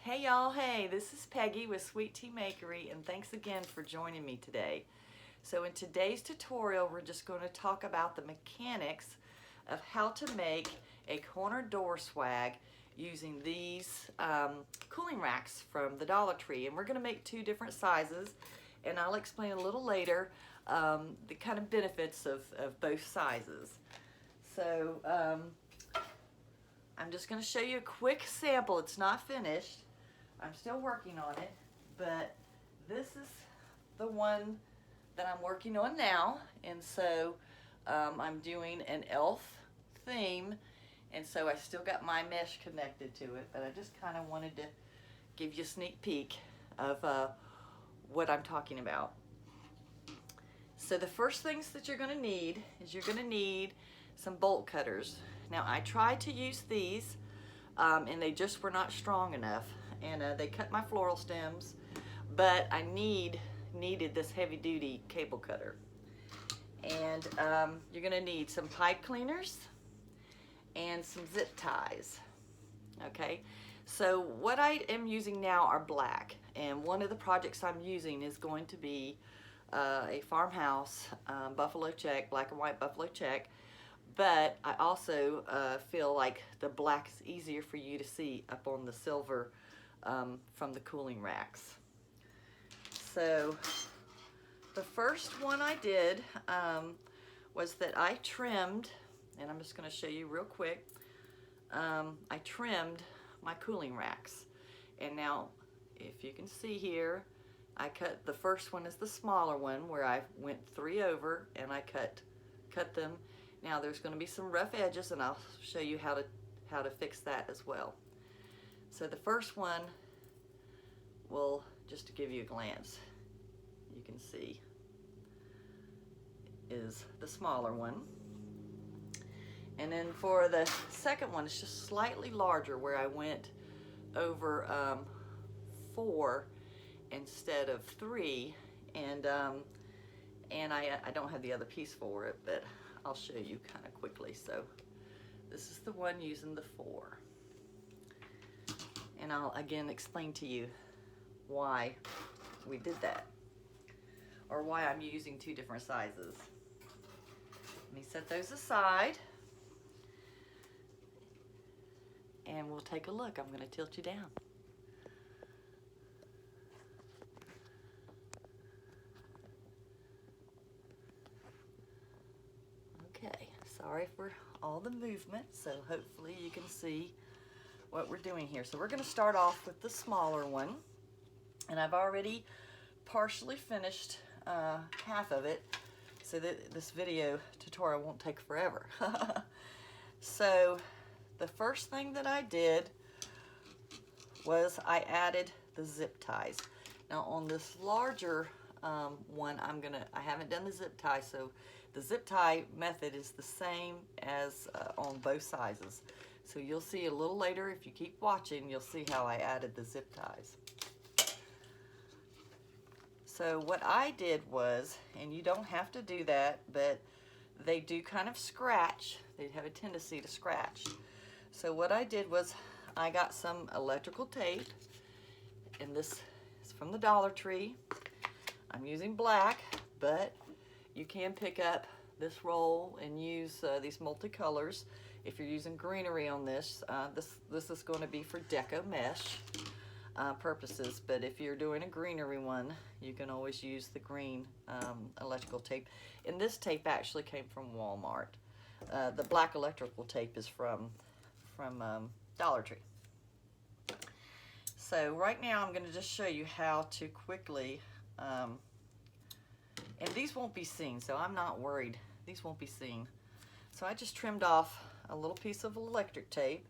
Hey y'all, hey, this is Peggy with Sweet Tea Makery, and thanks again for joining me today. So in today's tutorial, we're just going to talk about the mechanics of how to make a corner door swag using these cooling racks from the Dollar Tree. And we're going to make two different sizes, and I'll explain a little later the kind of benefits of both sizes. So I'm just going to show you a quick sample. It's not finished. I'm still working on it, but this is the one that I'm working on now. And so I'm doing an elf theme, and so I still got my mesh connected to it, but I just kind of wanted to give you a sneak peek of what I'm talking about. So the first things that you're going to need is you're going to need some bolt cutters. Now I tried to use these and they just were not strong enough, and they cut my floral stems, but I needed this heavy-duty cable cutter. And you're going to need some pipe cleaners and some zip ties. Okay, so what I am using now are black, and one of the projects I'm using is going to be a farmhouse buffalo check, black and white buffalo check. But I also feel like the black is easier for you to see up on the silver from the cooling racks. So the first one I did was that I trimmed, and I'm just going to show you real quick, I trimmed my cooling racks. And now, if you can see here, I cut, the first one is the smaller one where I went 3 over and I cut them. Now there's going to be some rough edges, and I'll show you how to fix that as well. So the first one will, just to give you a glance, you can see, is the smaller one. And then for the second one, it's just slightly larger, where I went over 4 instead of 3, and I don't have the other piece for it, but I'll show you kind of quickly. So this is the one using the 4, and I'll again explain to you why we did that, or why I'm using 2 different sizes. Let me set those aside, and we'll take a look. I'm going to tilt you down. Okay, sorry for all the movement, so hopefully you can see what we're doing here. So we're going to start off with the smaller one, and I've already partially finished half of it, so that this video tutorial won't take forever. So the first thing that I did was I added the zip ties. Now on this larger one, I haven't done the zip tie, so the zip tie method is the same as on both sizes. So you'll see a little later, if you keep watching, you'll see how I added the zip ties. So what I did was, and you don't have to do that, but they do kind of scratch. They have a tendency to scratch. So what I did was I got some electrical tape, and this is from the Dollar Tree. I'm using black, but you can pick up this roll and use these multicolors. If you're using greenery on this, this is going to be for deco mesh purposes, but if you're doing a greenery one, you can always use the green electrical tape. And this tape actually came from Walmart. The black electrical tape is from Dollar Tree. So right now I'm going to just show you how to quickly, and these won't be seen, so I'm not worried. These won't be seen. So I just trimmed off a little piece of electric tape,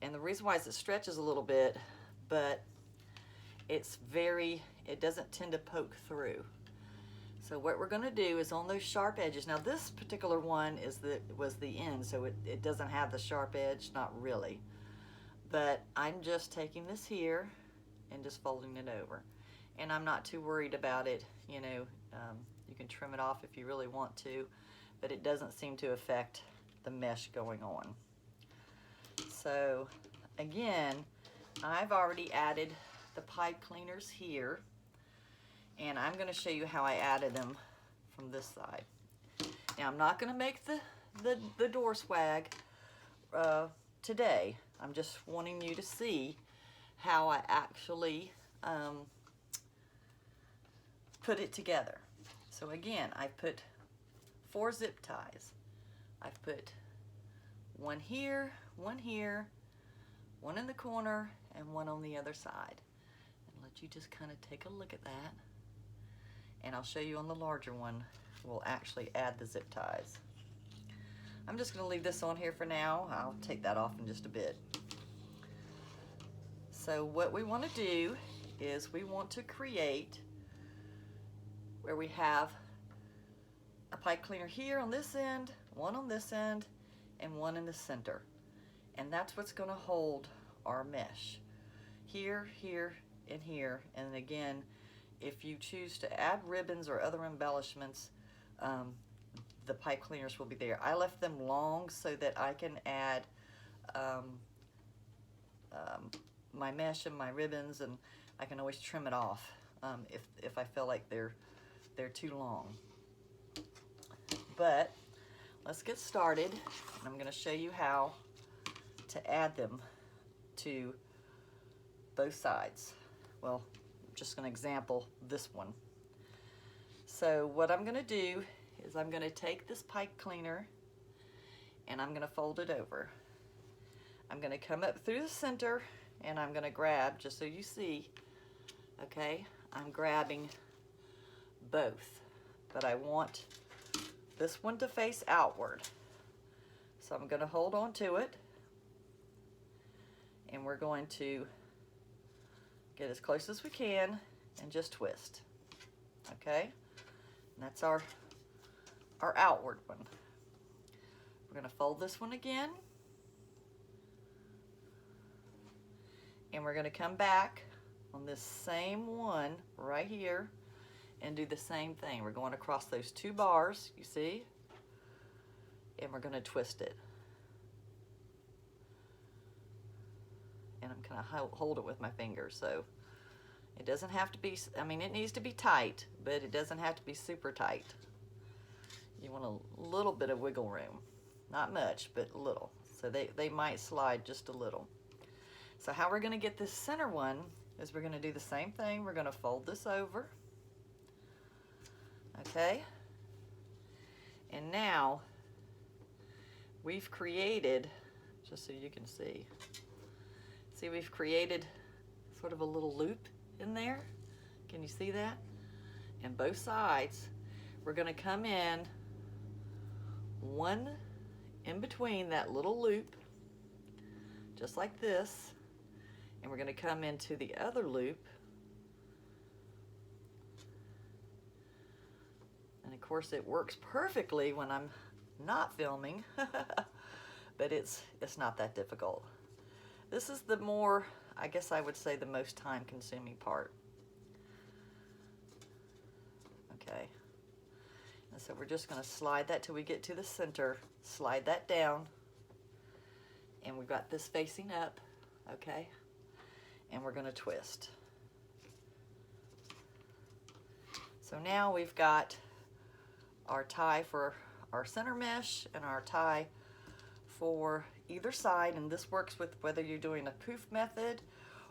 and the reason why is it stretches a little bit, but it doesn't tend to poke through. So what we're going to do is on those sharp edges, now this particular one was the end, so it doesn't have the sharp edge, not really. But I'm just taking this here and just folding it over. And I'm not too worried about it, you know, you can trim it off if you really want to, but it doesn't seem to affect the mesh going on. So again, I've already added the pipe cleaners here, and I'm going to show you how I added them from this side. Now I'm not going to make the door swag today. I'm just wanting you to see how I actually put it together. So again, I put 4 zip ties. I've put one here, one here, one in the corner, and one on the other side. And let you just kind of take a look at that. And I'll show you on the larger one, we'll actually add the zip ties. I'm just going to leave this on here for now. I'll take that off in just a bit. So what we want to do is we want to create where we have a pipe cleaner here on this end, one on this end, and one in the center. And that's what's going to hold our mesh. Here, here, and here. And again, if you choose to add ribbons or other embellishments, the pipe cleaners will be there. I left them long so that I can add my mesh and my ribbons, and I can always trim it off if I feel like they're too long. But let's get started, and I'm going to show you how to add them to both sides. Well, I'm just going to example this one. So what I'm going to do is I'm going to take this pipe cleaner and I'm going to fold it over. I'm going to come up through the center and I'm going to grab, just so you see, okay, I'm grabbing both, but I want this one to face outward. So I'm going to hold on to it, and we're going to get as close as we can and just twist. Okay? And that's our outward one. We're going to fold this one again, and we're going to come back on this same one right here and do the same thing. We're going across those 2 bars, you see, and we're going to twist it. And I'm going to hold it with my fingers, so it doesn't have to be, I mean, it needs to be tight, but it doesn't have to be super tight. You want a little bit of wiggle room. Not much, but a little. So they might slide just a little. So how we're going to get this center one is we're going to do the same thing. We're going to fold this over. Okay? And now we've created, just so you can see, we've created sort of a little loop in there. Can you see that? And both sides, we're going to come in one in between that little loop, just like this, and we're going to come into the other loop. And of course it works perfectly when I'm not filming, but it's not that difficult. This is the more, I guess I would say, the most time-consuming part. Okay. And so we're just going to slide that till we get to the center, slide that down, and we've got this facing up, okay? And we're going to twist. So now we've got our tie for our center mesh and our tie for either side, and this works with whether you're doing a poof method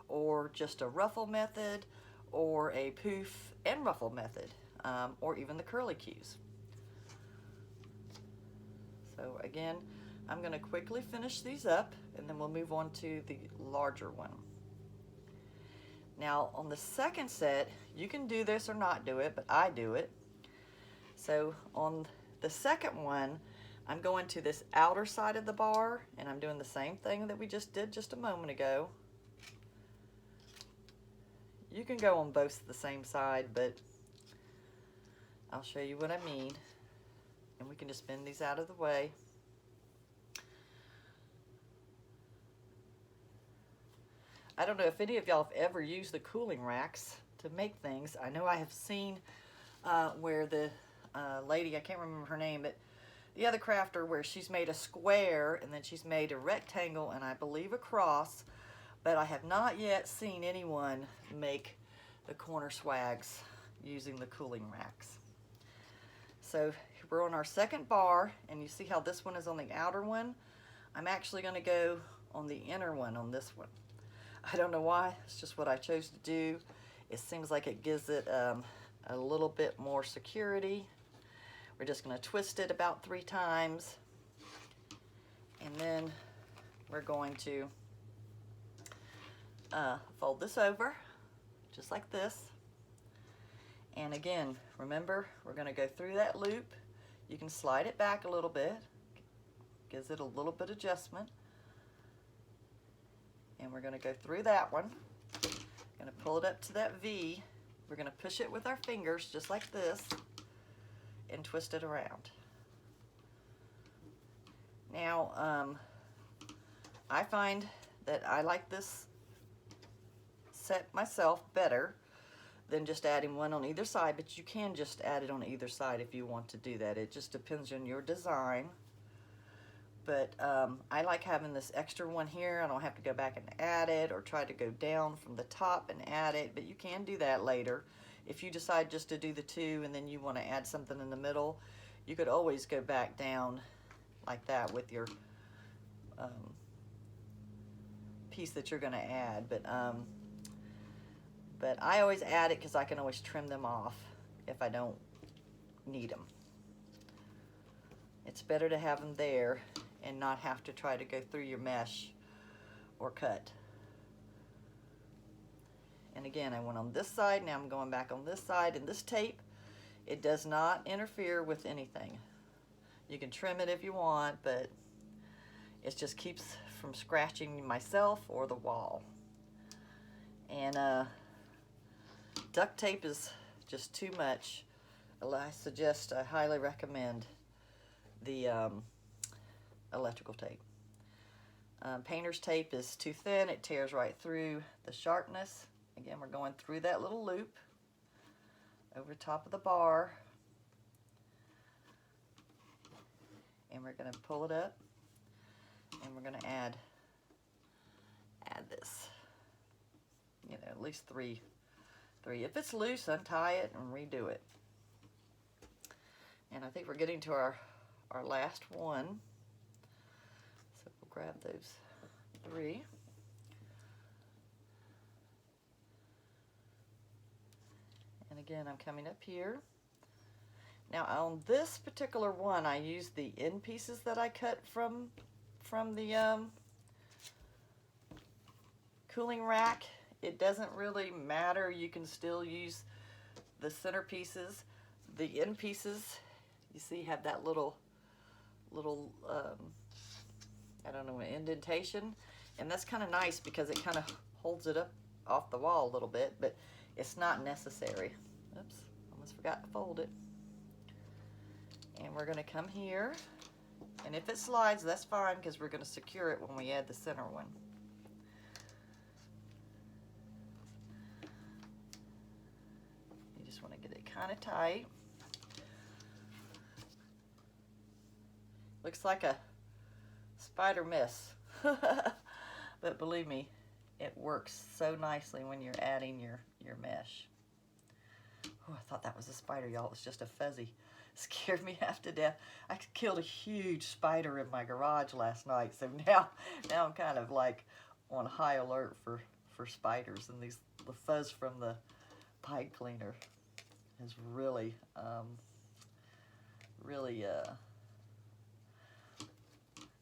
or just a ruffle method or a poof and ruffle method, or even the curly cues. So again, I'm going to quickly finish these up and then we'll move on to the larger one. Now on the second set, you can do this or not do it, but I do it. So on the second one, I'm going to this outer side of the bar and I'm doing the same thing that we just did just a moment ago. You can go on both the same side, but I'll show you what I mean. And we can just bend these out of the way. I don't know if any of y'all have ever used the cooling racks to make things. I know I have seen where the lady, I can't remember her name, but the other crafter, where she's made a square and then she's made a rectangle and I believe a cross but I have not yet seen anyone make the corner swags using the cooling racks. So we're on our second bar, and you see how this one is on the outer one? I'm actually going to go on the inner one on this one. I don't know why, it's just what I chose to do. It seems like it gives it a little bit more security. We're just going to twist it about 3 times, and then we're going to fold this over just like this. And again, remember, we're going to go through that loop. You can slide it back a little bit, gives it a little bit adjustment. And we're going to go through that one. Going to pull it up to that V. We're going to push it with our fingers just like this and twist it around. Now, I find that I like this set myself better than just adding one on either side, but you can just add it on either side if you want to do that. It just depends on your design. But I like having this extra one here. I don't have to go back and add it or try to go down from the top and add it, but you can do that later. If you decide just to do the 2 and then you want to add something in the middle, you could always go back down like that with your piece that you're going to add. But I always add it because I can always trim them off if I don't need them. It's better to have them there and not have to try to go through your mesh or cut. And again, I went on this side, now I'm going back on this side, and this tape, it does not interfere with anything. You can trim it if you want, but it just keeps from scratching myself or the wall. And duct tape is just too much. I highly recommend the electrical tape. Painter's tape is too thin. It tears right through the sharpness. Again, we're going through that little loop over top of the bar, and we're going to pull it up, and we're going to add this, you know, at least three. If it's loose, untie it and redo it. And I think we're getting to our last one. So we'll grab those 3. And again, I'm coming up here. Now on this particular one, I used the end pieces that I cut from the cooling rack. It doesn't really matter. You can still use the center pieces. The end pieces, you see, have that little I don't know, an indentation, and that's kind of nice because it kind of holds it up off the wall a little bit, but it's not necessary. Oops, almost forgot to fold it. And we're going to come here, and if it slides, that's fine because we're going to secure it when we add the center one. You just want to get it kind of tight. Looks like a spider mess, but believe me, it works so nicely when you're adding your mesh. Oh, I thought that was a spider, y'all. It was just a fuzzy. It scared me half to death. I killed a huge spider in my garage last night, so now I'm kind of like on high alert for spiders, and the fuzz from the pipe cleaner has really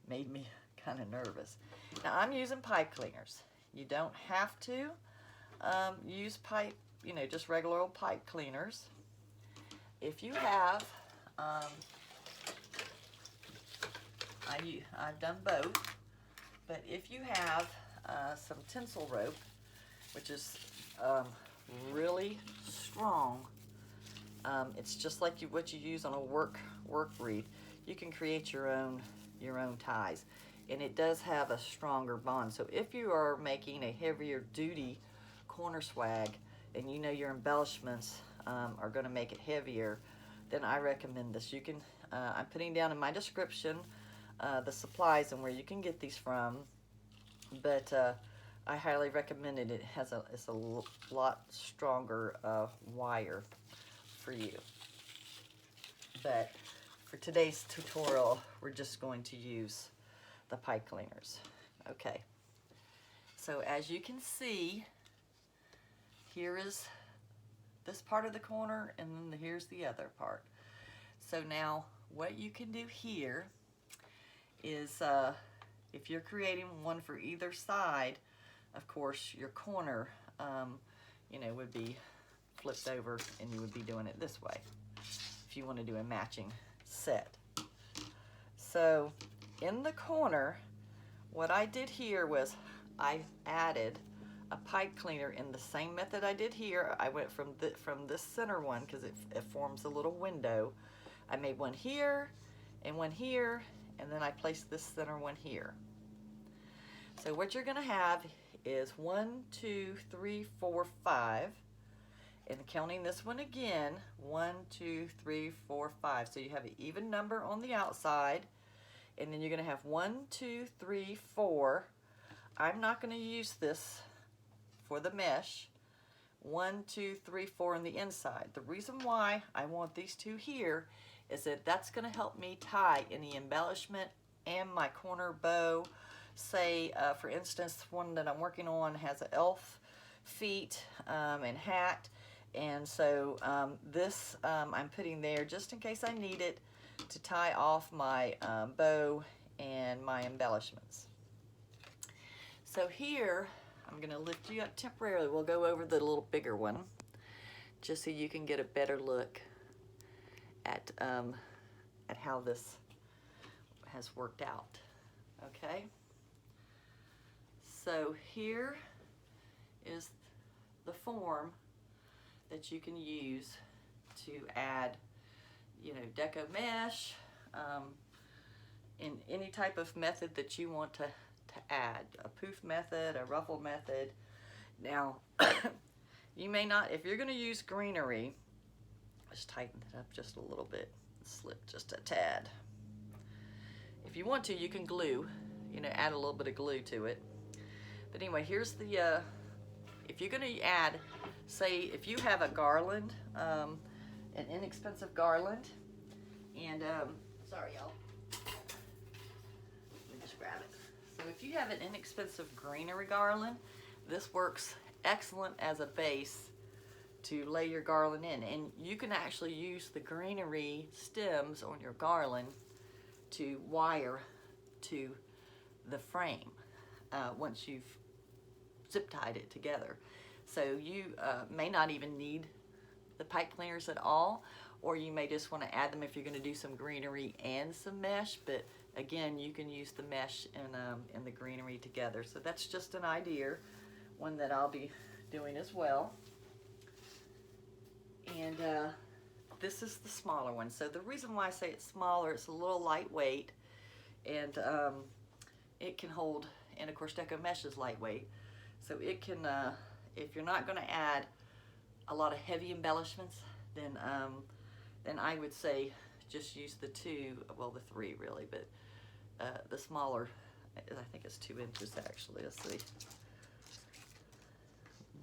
made me kind of nervous. Now I'm using pipe cleaners. You don't have to use pipe, you know, just regular old pipe cleaners. If you have, I've done both, but if you have some tinsel rope, which is really strong, it's just like what you use on a work wreath. You can create your own ties, and it does have a stronger bond. So if you are making a heavier duty corner swag and you know your embellishments are going to make it heavier, then I recommend this. You can I'm putting down in my description the supplies and where you can get these from, but I highly recommend it. It's a lot stronger wire for you. But for today's tutorial, we're just going to use the pipe cleaners. Okay. So as you can see, here is this part of the corner, and then here's the other part. So now what you can do here is if you're creating one for either side, of course your corner you know, would be flipped over and you would be doing it this way if you want to do a matching set. So in the corner, what I did here was I added a pipe cleaner in the same method I did here. I went from this center one because it forms a little window. I made one here and one here, and then I placed this center one here. So what you're gonna have is 1, 2, 3, 4, 5, and counting this one again, 1, 2, 3, 4, 5. So you have an even number on the outside, and then you're gonna have 1, 2, 3, 4. I'm not gonna use this for the mesh. 1, 2, 3, 4 on the inside. The reason why I want these two here is that that's going to help me tie any embellishment and my corner bow. Say, for instance, one that I'm working on has an elf feet and hat, and so this I'm putting there just in case I need it to tie off my bow and my embellishments. So here, I'm going to lift you up temporarily. We'll go over the little bigger one just so you can get a better look at how this has worked out. Okay? So here is the form that you can use to add, you know, deco mesh, in any type of method that you want to add, a poof method, a ruffle method. Now, you may not, if you're going to use greenery, just tighten it up just a little bit, slip just a tad. If you want to, you can glue, you know, add a little bit of glue to it. But anyway, here's the, if you're going to add, say, if you have a garland, an inexpensive garland, and, sorry y'all, let me just grab it. So if you have an inexpensive greenery garland, this works excellent as a base to lay your garland in. And you can actually use the greenery stems on your garland to wire to the frame once you've zip tied it together. So you may not even need the pipe cleaners at all, or you may just want to add them if you're going to do some greenery and some mesh. But again, you can use the mesh and the greenery together. So that's just an idea, one that I'll be doing as well. And this is the smaller one. So the reason why I say it's smaller, it's a little lightweight, and it can hold, and of course deco mesh is lightweight. So it can, if you're not going to add a lot of heavy embellishments, then I would say just use the 2, well the 3 really, but the smaller, I think it's 2 inches actually. Let's see,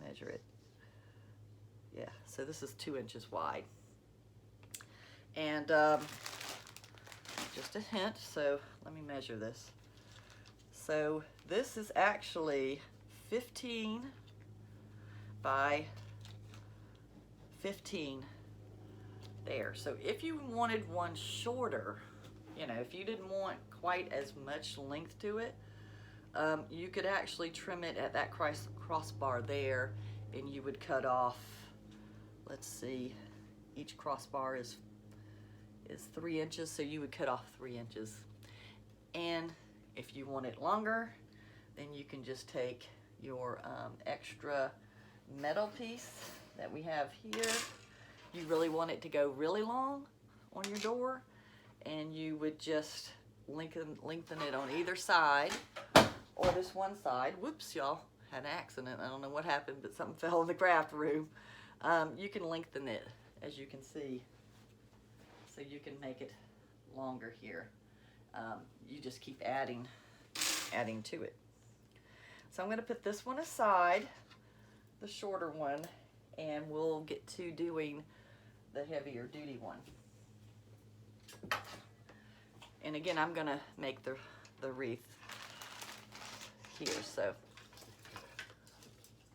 measure it. Yeah, so this is 2 inches wide. And just a hint, so let me measure this. So this is actually 15 by 15 there. So if you wanted one shorter, you know, if you didn't want quite as much length to it, you could actually trim it at that crossbar there, and you would cut off, let's see, each crossbar is 3 inches, so you would cut off 3 inches. And if you want it longer, then you can just take your extra metal piece that we have here. You really want it to go really long on your door, and you would just lengthen it on either side, or this one side. Whoops, y'all, had an accident. I don't know what happened, but something fell in the craft room. You can lengthen it, as you can see, so you can make it longer here. You just keep adding to it. So I'm going to put this one aside, the shorter one, and we'll get to doing the heavier duty one. And again, I'm going to make the wreath here. So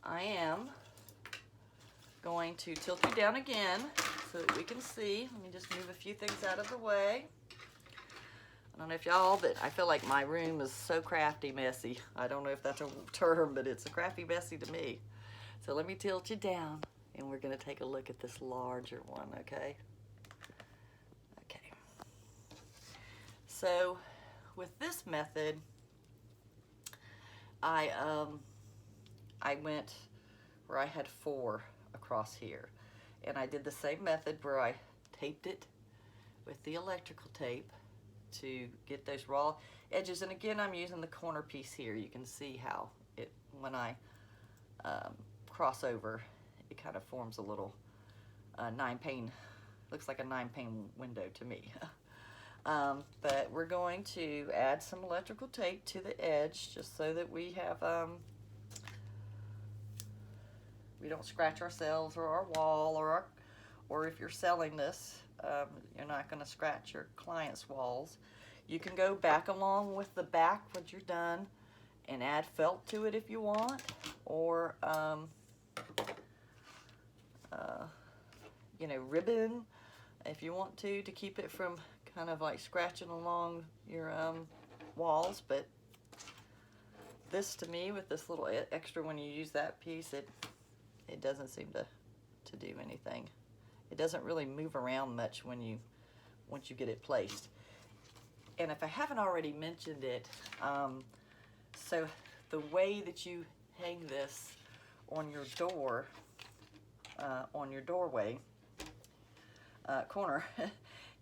I am going to tilt you down again so that we can see. Let me just move a few things out of the way. I don't know if y'all, but I feel like my room is so crafty messy. I don't know if that's a term, but it's a crafty messy to me. So let me tilt you down, and we're going to take a look at this larger one, okay? Okay. So with this method, I went where I had 4 across here, and I did the same method where I taped it with the electrical tape to get those raw edges. And again, I'm using the corner piece here. You can see how it, when I cross over, it kind of forms a little 9-pane, looks like a 9-pane window to me. But we're going to add some electrical tape to the edge just so that we have we don't scratch ourselves or our wall, or if you're selling this, you're not going to scratch your client's walls. You can go back along with the back once you're done and add felt to it if you want, or you know, ribbon if you want to keep it from kind of like scratching along your walls. But this, to me, with this little extra, when you use that piece, it doesn't seem to do anything. It doesn't really move around much once you get it placed. And if I haven't already mentioned it, so the way that you hang this on your door, on your doorway corner,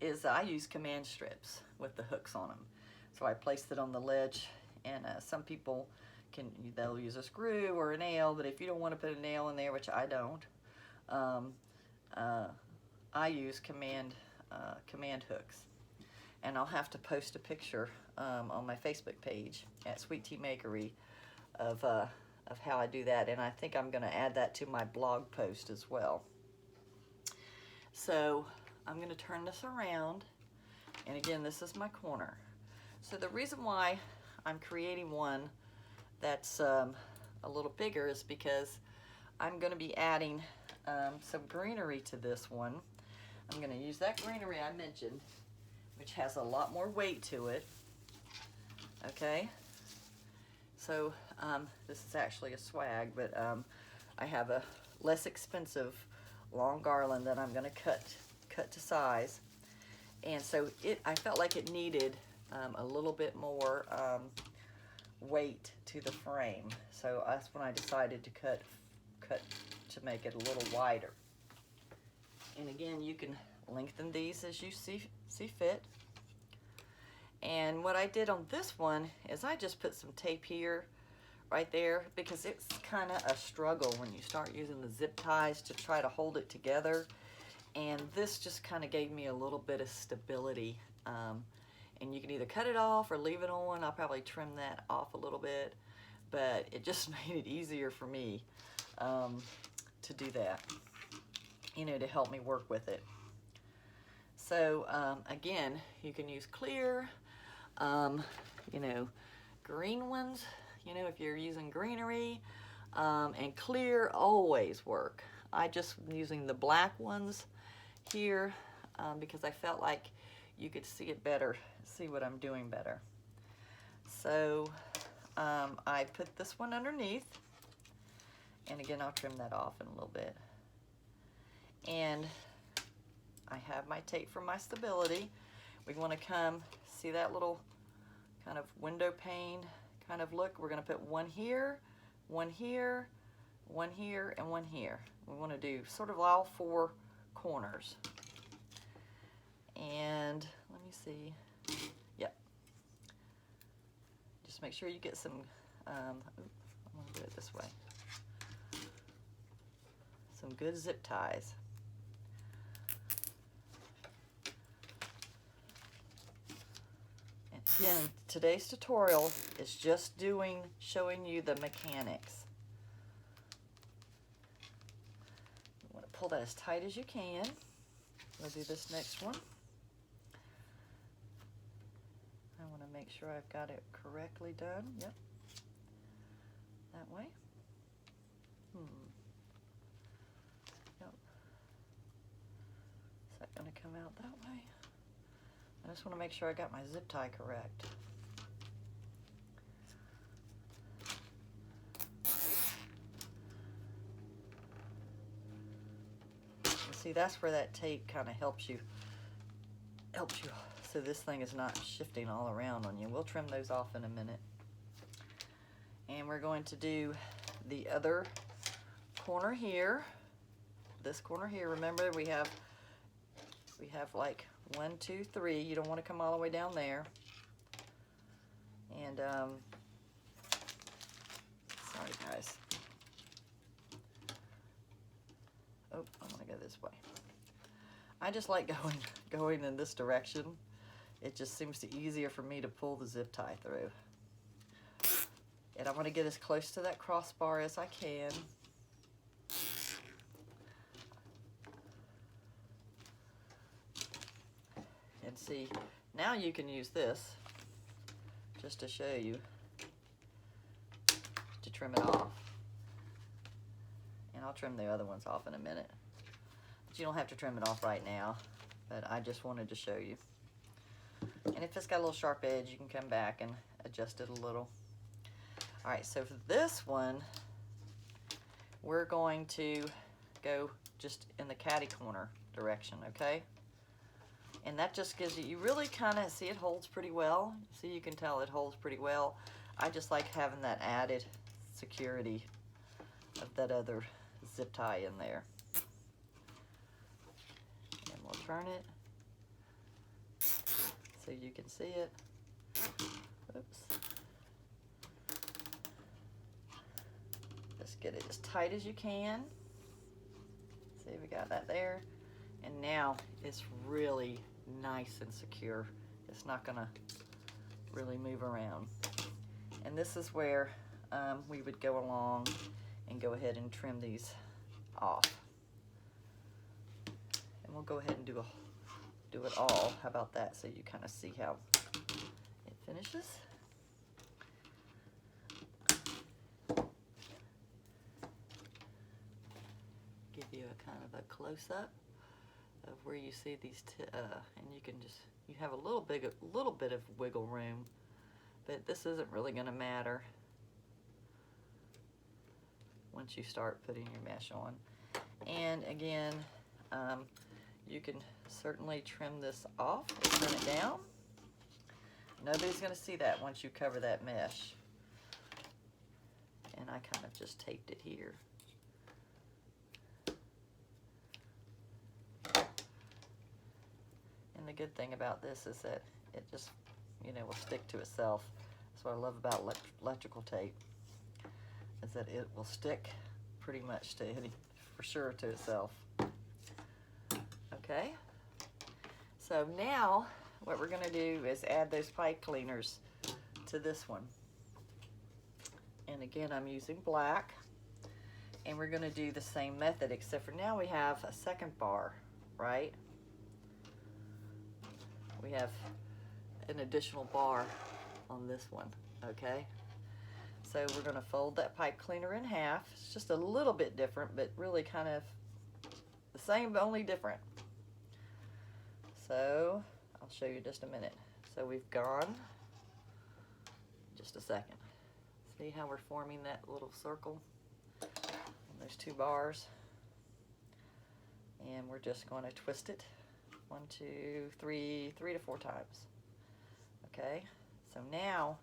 is I use command strips with the hooks on them. So I placed it on the ledge, and some people they'll use a screw or a nail, but if you don't want to put a nail in there, which I don't, I use command hooks. And I'll have to post a picture on my Facebook page at Sweet Tea Makery of how I do that, and I think I'm going to add that to my blog post as well. So I'm going to turn this around, and again, this is my corner. So the reason why I'm creating one that's a little bigger is because I'm going to be adding some greenery to this one. I'm going to use that greenery I mentioned, which has a lot more weight to it. Okay, so this is actually a swag, but I have a less expensive long garland that I'm going to cut to size, and so I felt like it needed a little bit more weight to the frame, so that's when I decided to cut to make it a little wider. And again, you can lengthen these as you see fit. And what I did on this one is I just put some tape here, right there, because it's kind of a struggle when you start using the zip ties to try to hold it together. And this just kind of gave me a little bit of stability. And you can either cut it off or leave it on. I'll probably trim that off a little bit, but it just made it easier for me to do that, you know, to help me work with it. So again, you can use clear, you know, green ones, you know, if you're using greenery, and clear always work. I just using the black ones here because I felt like you could see it better, see what I'm doing better. So I put this one underneath, and again, I'll trim that off in a little bit. And I have my tape for my stability. We want to come, see that little kind of window pane kind of look? We're going to put one here, one here, one here, and one here. We want to do sort of all 4 corners. And let me see. Yep. Just make sure you get some, I'm going to do it this way. Some good zip ties. And again, today's tutorial is just showing you the mechanics. You want to pull that as tight as you can. We'll do this next one. I want to make sure I've got it correctly done. Yep. That way. Yep. Is that going to come out that way? I just want to make sure I got my zip tie correct. See, that's where that tape kind of helps you so this thing is not shifting all around on you. We'll trim those off in a minute. And we're going to do the other corner here. This corner here, remember we have like 1, 2, 3. You don't want to come all the way down there. And sorry guys. Oh, I want to go this way. I just like going in this direction. It just seems to easier for me to pull the zip tie through. And I want to get as close to that crossbar as I can. And see, now you can use this just to show you to trim it off. And I'll trim the other ones off in a minute. But you don't have to trim it off right now, but I just wanted to show you. And if it's got a little sharp edge, you can come back and adjust it a little. All right, so for this one, we're going to go just in the catty corner direction, okay? And that just gives you really kind of, see, it holds pretty well. See, you can tell it holds pretty well. I just like having that added security of that other zip tie in there. And we'll turn it so you can see it. Oops. Just get it as tight as you can. See, we got that there. And now it's really nice and secure. It's not gonna really move around. And this is where we would go along and go ahead and trim these off. And we'll go ahead and do it all. How about that, so you kind of see how it finishes. Give you a kind of a close-up of where you see these, and you can just, you have a little bit of wiggle room, but this isn't really going to matter once you start putting your mesh on. And again, you can certainly trim this off or trim it down. Nobody's going to see that once you cover that mesh. And I kind of just taped it here. And the good thing about this is that it just, you know, will stick to itself. That's what I love about electrical tape, is that it will stick pretty much to for sure to itself. Okay, so now what we're going to do is add those pipe cleaners to this one. And again, I'm using black, and we're going to do the same method, except for now we have a second bar, right? We have an additional bar on this one, okay? So we're going to fold that pipe cleaner in half. It's just a little bit different, but really kind of the same, but only different. So I'll show you just a minute. So we've gone, just a second. See how we're forming that little circle on those two bars? And we're just going to twist it 1, 2, 3 to 4 times. Okay, so now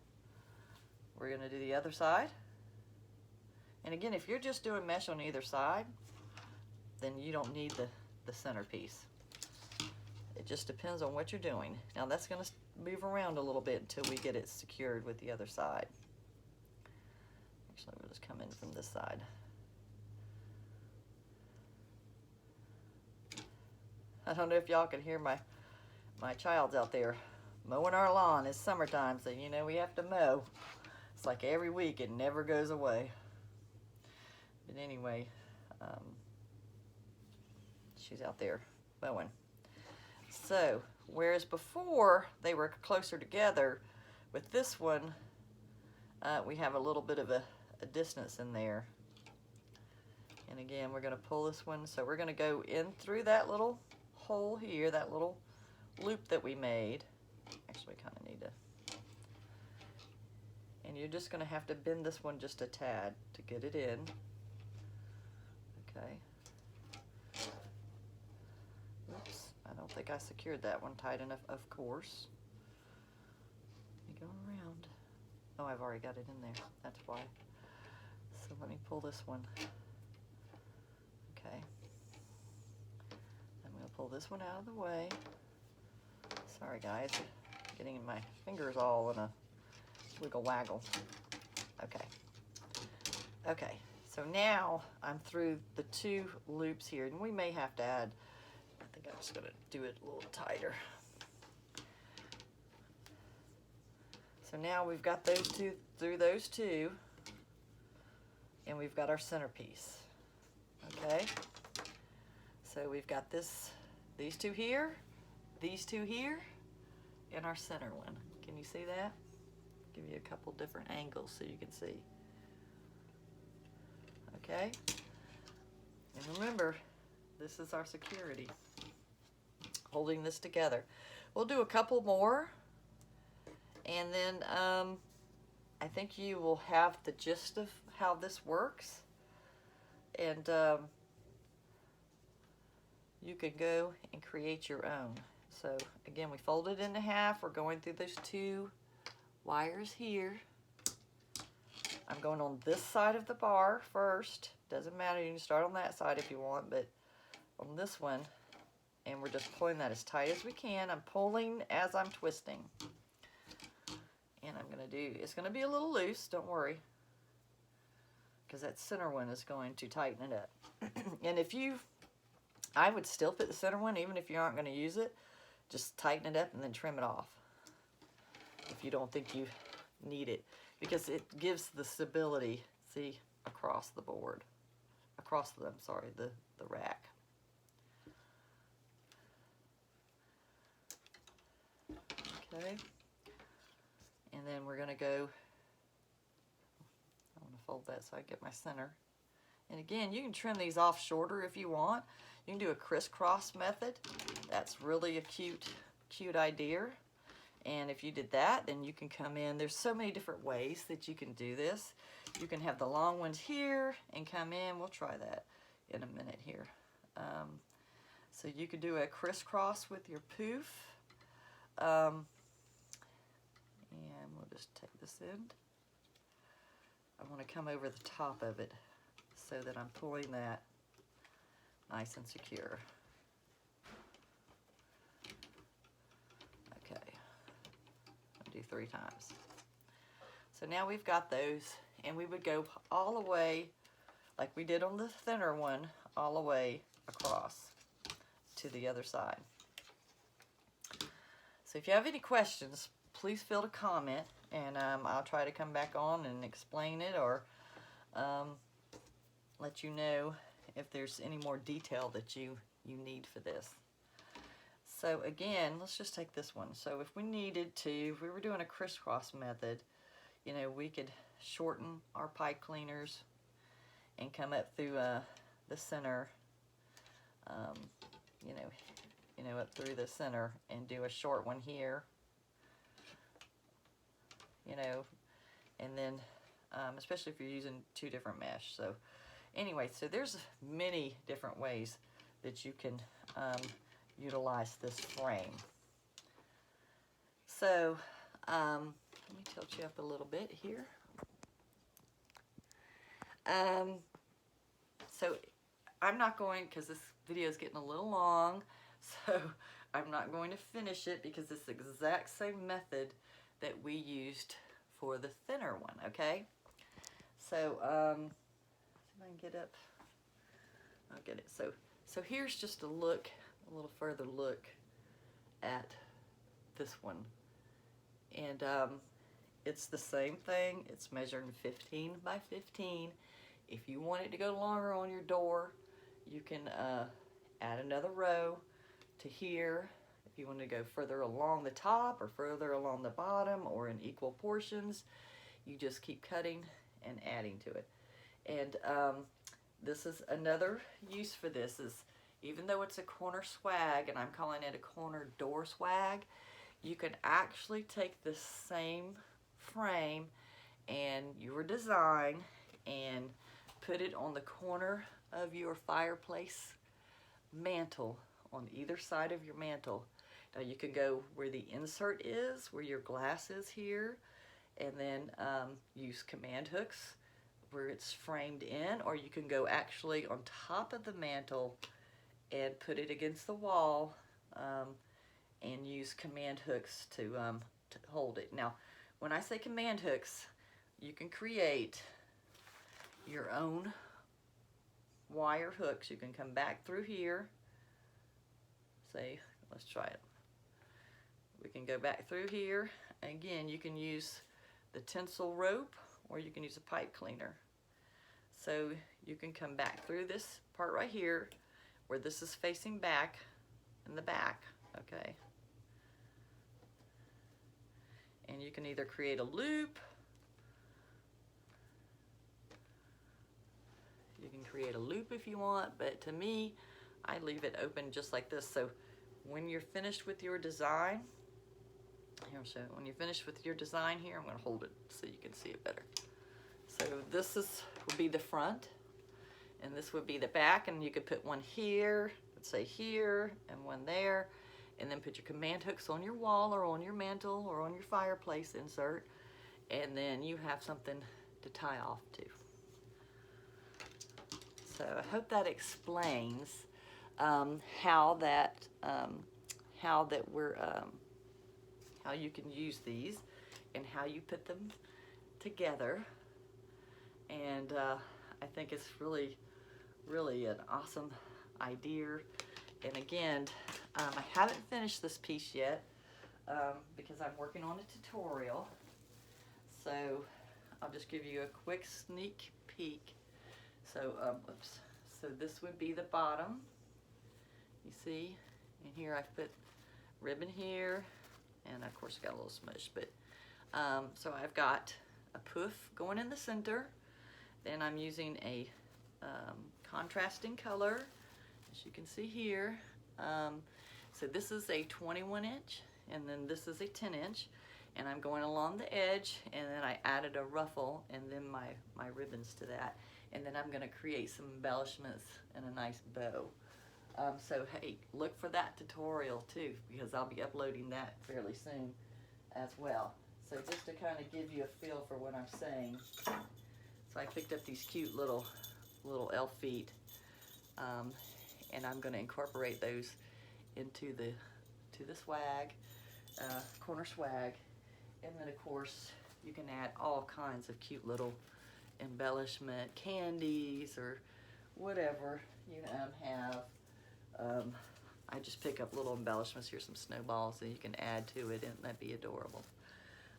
we're going to do the other side. And again, if you're just doing mesh on either side, then you don't need the centerpiece. It just depends on what you're doing. Now that's going to move around a little bit until we get it secured with the other side. Actually, we'll just come in from this side. I don't know if y'all can hear my child's out there mowing our lawn. It's summertime, so you know we have to mow. It's like every week, it never goes away. But anyway, she's out there mowing. So, whereas before they were closer together, with this one, we have a little bit of a distance in there. And again, we're going to pull this one. So we're going to go in through that little hole here, that little loop that we made. Actually, kind of need to. And you're just going to have to bend this one just a tad to get it in. Okay. Oops, I don't think I secured that one tight enough, of course. Let me go around. Oh, I've already got it in there. That's why. So let me pull this one. Okay. I'm going to pull this one out of the way. Sorry, guys. Getting my fingers all in a wiggle waggle. Okay. Okay. So now I'm through the 2 loops here, and we may have to add, I think I'm just going to do it a little tighter. So now we've got those 2 through those 2, and we've got our centerpiece. Okay? So we've got these 2 here, these 2 here, and our center one. Can you see that? Give you a couple different angles so you can see. Okay? And remember, this is our security, holding this together. We'll do a couple more, and then I think you will have the gist of how this works, and you can go and create your own. So again, we fold it into half. We're going through those 2 wires here. I'm going on this side of the bar first. Doesn't matter, you can start on that side if you want, but on this one, and we're just pulling that as tight as we can. I'm pulling as I'm twisting. And I'm going to do, it's going to be a little loose, don't worry, because that center one is going to tighten it up. And if I would still fit the center one even if you aren't going to use it. Just tighten it up and then trim it off if you don't think you need it, because it gives the stability, see, across the board, across the, the rack. Okay, and then we're going to go, I want to fold that so I get my center. And again, you can trim these off shorter if you want. You can do a crisscross method. That's really a cute idea. And if you did that, then you can come in. There's so many different ways that you can do this. You can have the long ones here and come in. We'll try that in a minute here. So you could do a crisscross with your poof. And we'll just take this end. I want to come over the top of it so that I'm pulling that nice and secure. Okay, I'll do 3 times. So now we've got those, and we would go all the way, like we did on the thinner one, all the way across to the other side. So if you have any questions, please feel to comment, and I'll try to come back on and explain it, or let you know if there's any more detail that you need for this. So again, let's just take this one. So if we needed to, if we were doing a crisscross method, you know, we could shorten our pipe cleaners and come up through the center, you know, up through the center and do a short one here, you know, and then especially if you're using 2 different mesh. So anyway, so there's many different ways that you can utilize this frame. So let me tilt you up a little bit here. So I'm not going, because this video is getting a little long, so I'm not going to finish it because it's the exact same method that we used for the thinner one, okay? So, see if I can get up. I'll get it. So here's just a look, a little further look at this one. And it's the same thing. It's measuring 15 by 15. If you want it to go longer on your door, you can add another row to here. If you want to go further along the top or further along the bottom or in equal portions, you just keep cutting and adding to it. And this is another use for this is, even though it's a corner swag, and I'm calling it a corner door swag, you can actually take this same frame and your design and put it on the corner of your fireplace mantle, on either side of your mantle. Now you can go where the insert is, where your glass is here, and then use command hooks where it's framed in, or you can go actually on top of the mantle and put it against the wall and use command hooks to hold it. Now, when I say command hooks, you can create your own wire hooks. You can come back through here. Say, let's try it. We can go back through here. Again, you can use the tinsel rope, or you can use a pipe cleaner. So you can come back through this part right here where this is facing back in the back, okay? And you can either create a loop, you can create a loop if you want, but to me, I leave it open just like this. So when you're finished with your design, here, so when you're finished with your design here, I'm gonna hold it so you can see it better. So this will be the front, and this would be the back, and you could put one here, let's say here, and one there, and then put your command hooks on your wall or on your mantle or on your fireplace insert, and then you have something to tie off to. So I hope that explains how you can use these and how you put them together. And I think it's really, really an awesome idea. And again, I haven't finished this piece yet because I'm working on a tutorial. So I'll just give you a quick sneak peek. So, oops. So this would be the bottom. You see, and here I've put ribbon here, and of course I got a little smush. But so I've got a poof going in the center. Then I'm using a contrasting color, as you can see here. So this is a 21 inch, and then this is a 10 inch, and I'm going along the edge, and then I added a ruffle and then my ribbons to that, and then I'm going to create some embellishments and a nice bow. So hey, look for that tutorial too, because I'll be uploading that fairly soon as well. So just to kind of give you a feel for what I'm saying, so I picked up these cute little elf feet, and I'm going to incorporate those into the swag, corner swag, and then of course you can add all kinds of cute little embellishment, candies or whatever you have. I just pick up little embellishments. Here's some snowballs that you can add to it, and that'd be adorable.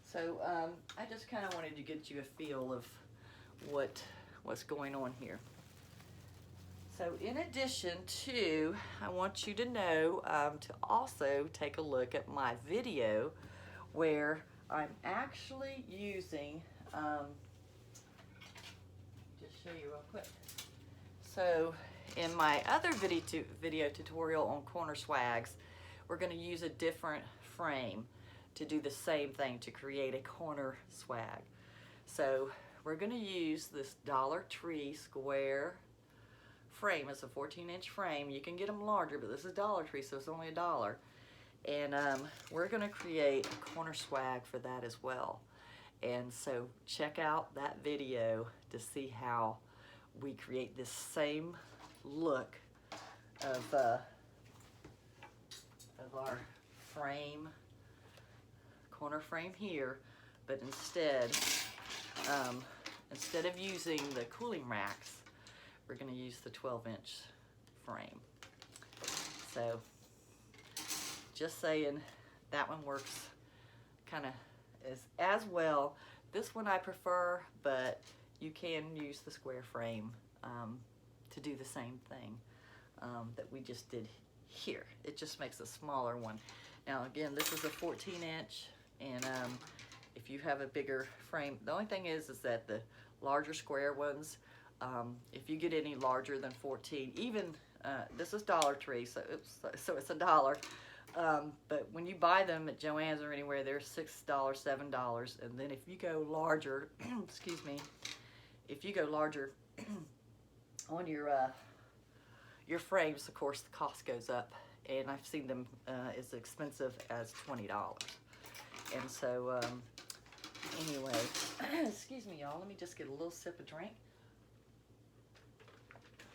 So I just kind of wanted to get you a feel of what's going on here. So in addition to, I want you to know to also take a look at my video where I'm actually using, just show you real quick. So in my other video tutorial on corner swags, we're going to use a different frame to do the same thing, to create a corner swag. So we're going to use this Dollar Tree square frame. It's a 14-inch frame. You can get them larger, but this is Dollar Tree, so it's only $1. And we're going to create a corner swag for that as well. And so check out that video to see how we create this same look of our frame, corner frame here, but instead of using the cooling racks, we're going to use the 12-inch frame. So just saying, that one works kind of as well. This one I prefer, but you can use the square frame to do the same thing that we just did here. It just makes a smaller one. Now again, this is a 14-inch, and if you have a bigger frame, the only thing is that the larger square ones, if you get any larger than 14, even this is Dollar Tree, so so it's $1. But when you buy them at Joann's or anywhere, they're $6, $7. And then if you go larger, excuse me, if you go larger on your frames, of course, the cost goes up. And I've seen them as expensive as $20. And so, anyway, excuse me, y'all. Let me just get a little sip of drink.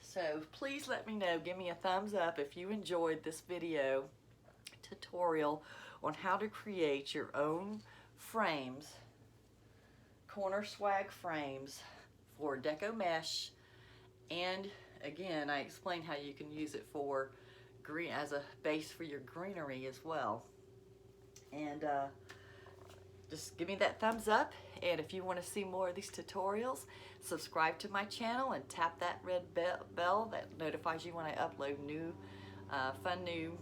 So please let me know. Give me a thumbs up if you enjoyed this video tutorial on how to create your own frames, corner swag frames for deco mesh. And again, I explained how you can use it for green as a base for your greenery as well. And just give me that thumbs up, and if you want to see more of these tutorials, subscribe to my channel and tap that red bell that notifies you when I upload new fun new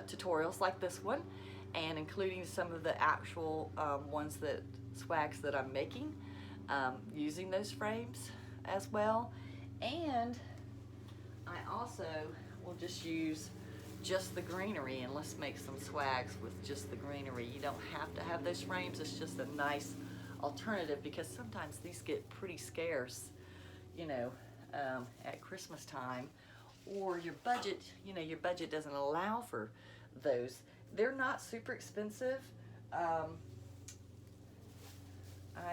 tutorials like this one, and including some of the actual swags that I'm making using those frames as well. And I also will just use just the greenery, and let's make some swags with just the greenery. You don't have to have those frames. It's just a nice alternative, because sometimes these get pretty scarce, you know, at Christmas time, or your budget, you know, your budget doesn't allow for those. They're not super expensive. I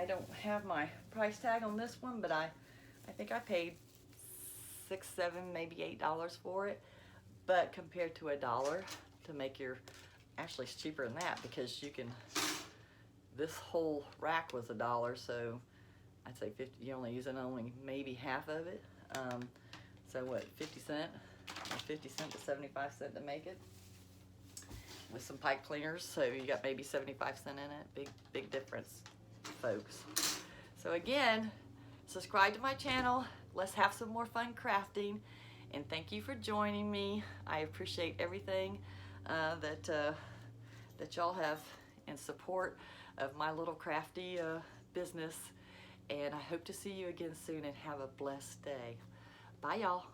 don't have my price tag on this one, but I think I paid $6, $7, maybe $8 for it. But compared to $1 to make your, actually it's cheaper than that, because you can, this whole rack was $1, so I'd say 50, you're only using maybe half of it. So what, 50 cent? 50 cent to 75 cent to make it, with some pipe cleaners, so you got maybe 75 cent in it. Big difference, folks. So again, subscribe to my channel. Let's have some more fun crafting, and thank you for joining me. I appreciate everything that y'all have in support of my little crafty business, and I hope to see you again soon, and have a blessed day. Bye, y'all.